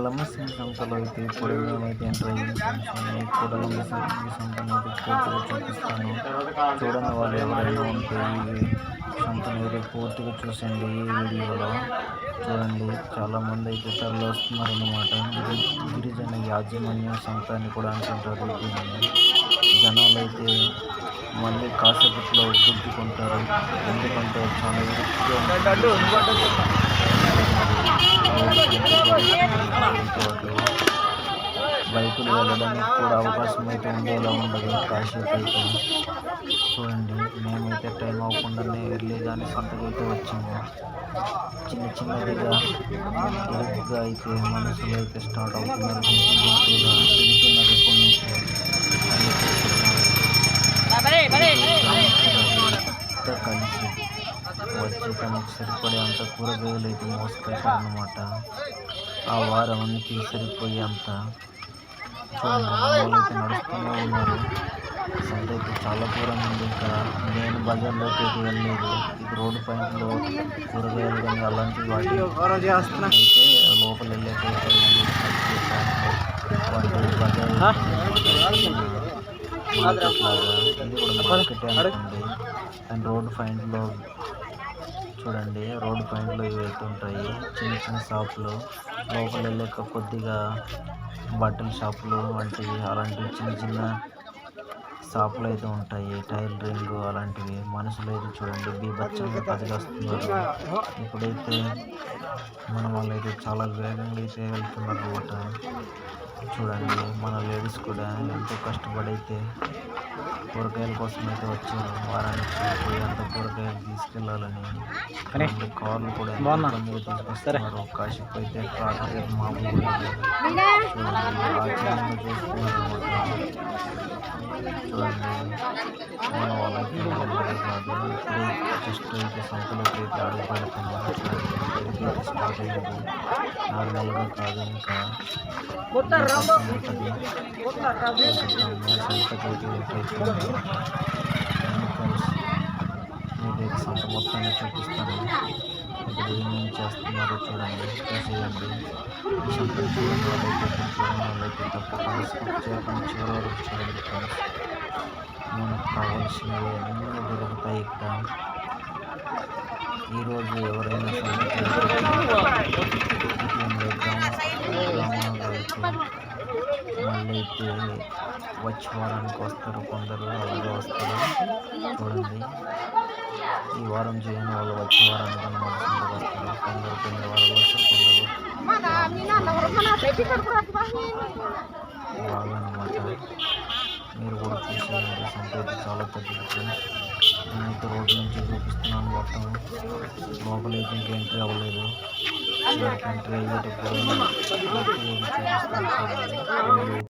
లంబసింగి సంతలో అయితే ఇప్పుడు మేమైతే ఎంటర్ అయ్యాం ఫ్రెండ్స్. మీకు కూడా లంబసింగి సంతను అయితే పూర్తిగా చూపిస్తాను. చూడని వాళ్ళు ఎవరైనా ఉంటే ఈ సంతను అయితే పూర్తిగా చూసండి. ఈ వీడియోలో చూడండి, చాలామంది అయితే తరలి వస్తున్నారన్నమాట. గిరిజన యాజమాన్య సంత అని కూడా అంటుంటారు దీన్ని. జనాలు అయితే మళ్ళీ కాసేపట్లో గుద్దుకుంటారు, ఎందుకంటే చాలా బైకులు వెళ్ళడానికి కూడా అవకాశం అయితే ఉండేలా ఉండదు కాసేపు అయితే. చూడండి, మేమైతే టైం అవ్వకుండానే ఎర్లీగానే సంతకైతే వచ్చాము. చిన్నదిగా ఇరుగ్గా అయితే మనుషులు అయితే స్టార్ట్ అవుతున్నారు, తిరుగుతున్నారు ఎప్పటి నుంచి కలిసి వచ్చి తమకు సరిపడే అంత కూరగాయలు అయితే మోసుకెళ్తారన్నమాట. ఆ వారానికి సరిపోయే అంత. చూడండి, వాళ్ళైతే నడుస్తూనే ఉన్నారు. సంత అయితే చాలా దూరం ఉంది. ఇంకా నేను బజార్లోకి అయితే వెళ్ళలేదు. ఇది రోడ్డు పాయింట్లో కూరగాయలు కానీ అలాంటి వాటి అయితే లోపల వెళ్ళాక బజార్ మార్కెట్ లాగా ఇది కూడా మార్కెట్ అనుకోండి. అండ్ రోడ్డు పాయింట్లో చూడండి, రోడ్డు పాయింట్లో ఇవి వెళ్తుంటాయి చిన్న షాపులు. లోపల వెళ్ళాక కొద్దిగా బట్టల షాపులు వంటివి అలాంటివి చిన్న షాపులు అయితే ఉంటాయి. టైలరింగ్ అలాంటివి. మనుషులు అయితే చూడండి బీభత్సంగా కదిలిస్తున్నారు. ఇప్పుడైతే మన వాళ్ళు అయితే చాలా వేగంగా అయితే వెళ్తున్నారు అన్నమాట. చూడండి, మన లేడీస్ కూడా ఎంతో కష్టపడి అయితే కూరగాయల కోసం అయితే వచ్చారు. వారానికి సరిపోయి అంత కూరగాయలు తీసుకెళ్లాలని కార్లు కూడా ఇబ్బందిగా తీసుకొస్తున్నారు. కాసేపు అయితే ట్రాఫిక్ మామూలుగా చూడండి, ఆశ్చర్యంగా చూస్తున్నారు. చూడండి, మన వాళ్ళైతే వెళ్ళలేదు కాదు, ఇప్పుడు జస్ట్ అయితే సంతలోకి అయితే అడుగు పెడుతున్నారు. చూడండి, స్టార్ట్ అయ్యింది. నార్మల్గా కాదు, ఇంకా ఉంటుంది. మీకైతే సంత మొత్తాన్ని చూపిస్తాను. ఇప్పుడు ఏమేమి చేస్తున్నారో చూడండి, చూసేయండి. ఈ సంత చూడని వాళ్ళైతే తప్పకుండా స్కిప్ చేయకుండా చివరి వరకు చూడండి ఫ్రెండ్స్. మనకు కావాల్సినవి అన్నీ దొరుకుతాయి ఇక్కడ. ఈరోజు ఎవరైనా గ్రామాల్లో అయితే మళ్ళీ అయితే వచ్చే వారానికి వస్తారు, కొందరు అలాగే వస్తారు. చూడండి, ఈ వారం చేయని వాళ్ళు వచ్చే వారానికి అన్నమాట సంతకు వస్తారు. కొందరు కొన్ని వారాలు వస్తారు, కొందరు బాగా అన్నమాట. మీరు కూడా చూసేయండి. సంత అయితే చాలా పెద్దది ఫ్రెండ్స్. నేనైతే రోడ్డు నుంచి చూపిస్తున్నాను మొత్తం. లోపలైతే ఇంకా ఎంట్రీ అవ్వలేదు. ఎంట్రీ అయ్యేటప్పుడు చూపిస్తాను చూడండి.